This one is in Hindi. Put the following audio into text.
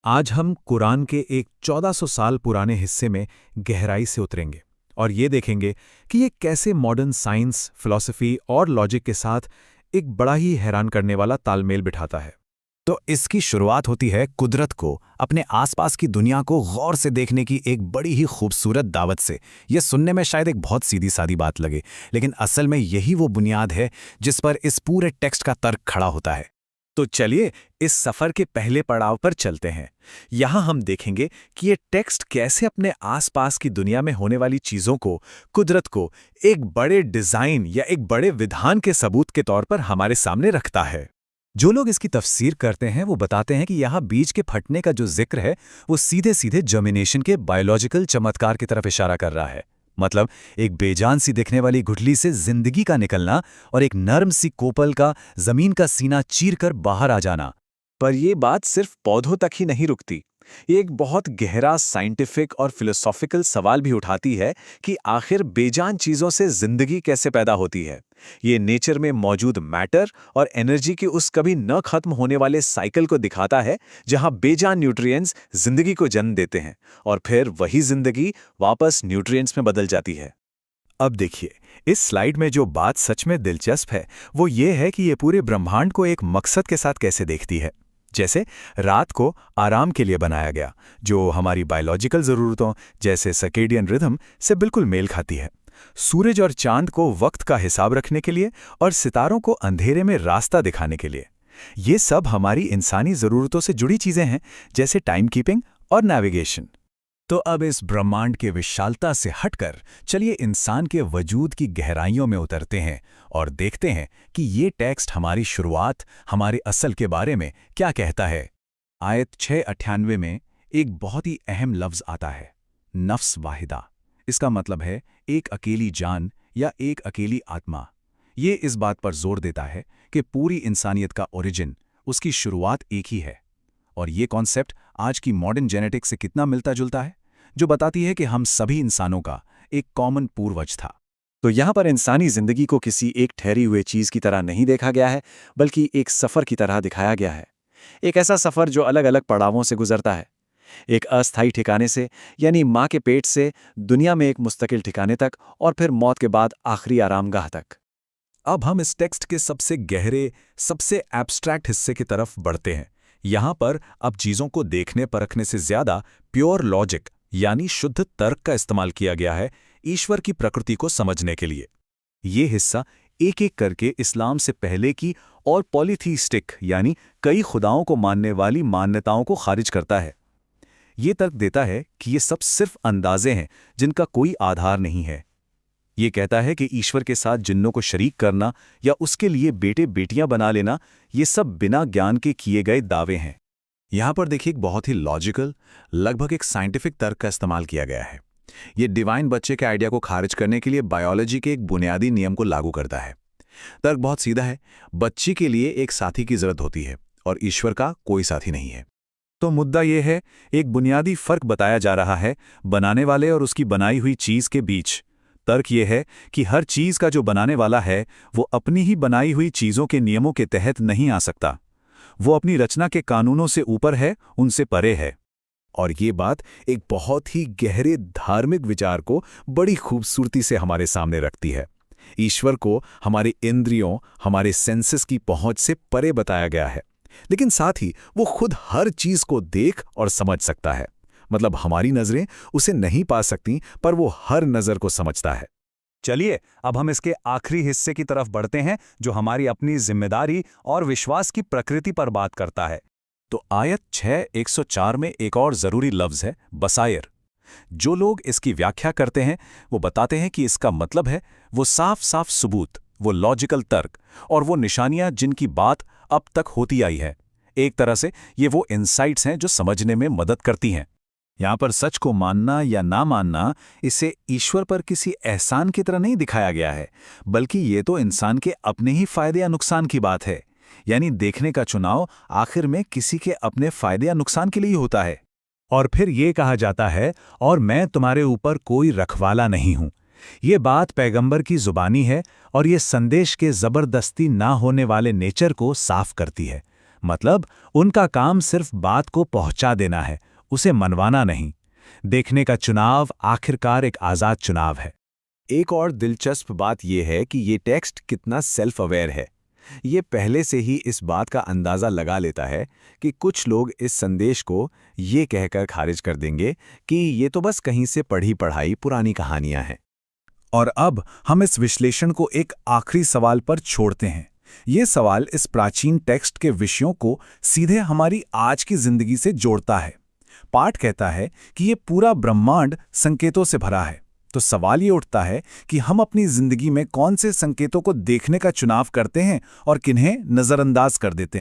आज हम कुरान के एक 1400 साल पुराने हिस्से में गहराई से उतरेंगे और ये देखेंगे कि ये कैसे मॉडर्न साइंस, फिलॉसफी और लॉजिक के साथ एक बड़ा ही हैरान करने वाला तालमेल बिठाता है। तो इसकी शुरुआत होती है कुदरत को अपने आसपास की दुनिया को गौर से देखने की एक बड़ी ही खूबसूरत दावत से। यह सुनने में शायद एक बहुत सीधी सादी बात लगे, लेकिन असल में यही वो बुनियाद है जिस पर इस पूरे टेक्स्ट का तर्क खड़ा होता है। तो चलिए इस सफ़र के पहले पड़ाव पर चलते हैं। यहाँ हम देखेंगे कि ये टेक्स्ट कैसे अपने आसपास की दुनिया में होने वाली चीज़ों को, कुदरत को, एक बड़े डिज़ाइन या एक बड़े विधान के सबूत के तौर पर हमारे सामने रखता है। जो लोग इसकी तफसीर करते हैं वो बताते हैं कि यहाँ बीज के फटने का जो जिक्र है वो सीधे सीधे जर्मिनेशन के बायोलॉजिकल चमत्कार की तरफ इशारा कर रहा है। मतलब एक बेजान सी दिखने वाली गुठली से जिंदगी का निकलना और एक नर्म सी कोपल का जमीन का सीना चीरकर बाहर आ जाना। पर ये बात सिर्फ पौधों तक ही नहीं रुकती। ये एक बहुत गहरा साइंटिफिक और फिलोसॉफिकल सवाल भी उठाती है कि आखिर बेजान चीज़ों से जिंदगी कैसे पैदा होती है। ये नेचर में मौजूद मैटर और एनर्जी के उस कभी न खत्म होने वाले साइकिल को दिखाता है, जहां बेजान न्यूट्रिएंट्स जिंदगी को जन्म देते हैं और फिर वही जिंदगी वापस न्यूट्रिएंट्स में बदल जाती है। अब देखिए, इस स्लाइड में जो बात सच में दिलचस्प है वो ये है कि ये पूरे ब्रह्मांड को एक मकसद के साथ कैसे देखती है। जैसे रात को आराम के लिए बनाया गया, जो हमारी बायोलॉजिकल ज़रूरतों जैसे सर्केडियन रिदम से बिल्कुल मेल खाती है। सूरज और चांद को वक्त का हिसाब रखने के लिए और सितारों को अंधेरे में रास्ता दिखाने के लिए। ये सब हमारी इंसानी ज़रूरतों से जुड़ी चीज़ें हैं, जैसे टाइम कीपिंग और नेविगेशन। तो अब इस ब्रह्मांड के विशालता से हटकर चलिए इंसान के वजूद की गहराइयों में उतरते हैं और देखते हैं कि ये टेक्स्ट हमारी शुरुआत, हमारे असल के बारे में क्या कहता है। आयत 698 में एक बहुत ही अहम लफ्ज़ आता है, नफ्स वाहिदा। इसका मतलब है एक अकेली जान या एक अकेली आत्मा। ये इस बात पर जोर देता है कि पूरी इंसानियत का ओरिजिन, उसकी शुरुआत एक ही है। और ये कॉन्सेप्ट आज की मॉडर्न जेनेटिक्स से कितना मिलता जुलता है, जो बताती है कि हम सभी इंसानों का एक कॉमन पूर्वज था। तो यहाँ पर इंसानी जिंदगी को किसी एक ठहरी हुए चीज़ की तरह नहीं देखा गया है, बल्कि एक सफ़र की तरह दिखाया गया है। एक ऐसा सफ़र जो अलग अलग पड़ावों से गुजरता है, एक अस्थायी ठिकाने से यानी माँ के पेट से दुनिया में एक मुस्तकिल ठिकाने तक, और फिर मौत के बाद आखिरी आरामगाह तक। अब हम इस टेक्स्ट के सबसे गहरे, सबसे एब्स्ट्रैक्ट हिस्से की तरफ बढ़ते हैं। यहाँ पर अब चीज़ों को देखने परखने से ज़्यादा प्योर लॉजिक यानी शुद्ध तर्क का इस्तेमाल किया गया है ईश्वर की प्रकृति को समझने के लिए। ये हिस्सा एक एक करके इस्लाम से पहले की और पॉलीथीस्टिक यानी कई खुदाओं को मानने वाली मान्यताओं को खारिज करता है। ये तर्क देता है कि ये सब सिर्फ अंदाजे हैं जिनका कोई आधार नहीं है। ये कहता है कि ईश्वर के साथ जिन्नों को शरीक करना या उसके लिए बेटे बेटियां बना लेना, ये सब बिना ज्ञान के किए गए दावे हैं। यहाँ पर देखिए एक बहुत ही लॉजिकल, लगभग एक साइंटिफिक तर्क का इस्तेमाल किया गया है। ये डिवाइन बच्चे के आइडिया को खारिज करने के लिए बायोलॉजी के एक बुनियादी नियम को लागू करता है। तर्क बहुत सीधा है, बच्ची के लिए एक साथी की जरूरत होती है और ईश्वर का कोई साथी नहीं है। तो मुद्दा यह है, एक बुनियादी फर्क बताया जा रहा है बनाने वाले और उसकी बनाई हुई चीज़ के बीच। तर्क यह है कि हर चीज़ का जो बनाने वाला है वो अपनी ही बनाई हुई चीज़ों के नियमों के तहत नहीं आ सकता। वो अपनी रचना के कानूनों से ऊपर है, उनसे परे है। और ये बात एक बहुत ही गहरे धार्मिक विचार को बड़ी खूबसूरती से हमारे सामने रखती है। ईश्वर को हमारे इंद्रियों, हमारे सेंसेस की पहुंच से परे बताया गया है, लेकिन साथ ही वो खुद हर चीज़ को देख और समझ सकता है। मतलब हमारी नज़रें उसे नहीं पा सकती, पर वो हर नज़र को समझता है। चलिए अब हम इसके आखिरी हिस्से की तरफ बढ़ते हैं, जो हमारी अपनी जिम्मेदारी और विश्वास की प्रकृति पर बात करता है। तो आयत 6:104 में एक और ज़रूरी लफ्ज़ है, बसायर। जो लोग इसकी व्याख्या करते हैं वो बताते हैं कि इसका मतलब है वो साफ साफ सबूत, वो लॉजिकल तर्क और वो निशानियां जिनकी बात अब तक होती आई है। एक तरह से ये वो इंसाइट्स हैं जो समझने में मदद करती हैं। यहाँ पर सच को मानना या ना मानना, इसे ईश्वर पर किसी एहसान की तरह नहीं दिखाया गया है, बल्कि ये तो इंसान के अपने ही फायदे या नुकसान की बात है। यानी देखने का चुनाव आखिर में किसी के अपने फायदे या नुकसान के लिए ही होता है। और फिर ये कहा जाता है, और मैं तुम्हारे ऊपर कोई रखवाला नहीं हूं। ये बात पैगंबर की जुबानी है और ये संदेश के ज़बरदस्ती ना होने वाले नेचर को साफ करती है। मतलब उनका काम सिर्फ बात को पहुंचा देना है, उसे मनवाना नहीं। देखने का चुनाव आखिरकार एक आज़ाद चुनाव है। एक और दिलचस्प बात यह है कि ये टेक्स्ट कितना सेल्फ अवेयर है। ये पहले से ही इस बात का अंदाज़ा लगा लेता है कि कुछ लोग इस संदेश को ये कहकर खारिज कर देंगे कि ये तो बस कहीं से पढ़ी पढ़ाई पुरानी कहानियां हैं। और अब हम इस विश्लेषण को एक आखिरी सवाल पर छोड़ते हैं। ये सवाल इस प्राचीन टेक्स्ट के विषयों को सीधे हमारी आज की जिंदगी से जोड़ता है। पाठ कहता है कि ये पूरा ब्रह्मांड संकेतों से भरा है। तो सवाल ये उठता है कि हम अपनी जिंदगी में कौन से संकेतों को देखने का चुनाव करते हैं और किन्हें नज़रअंदाज कर देते हैं।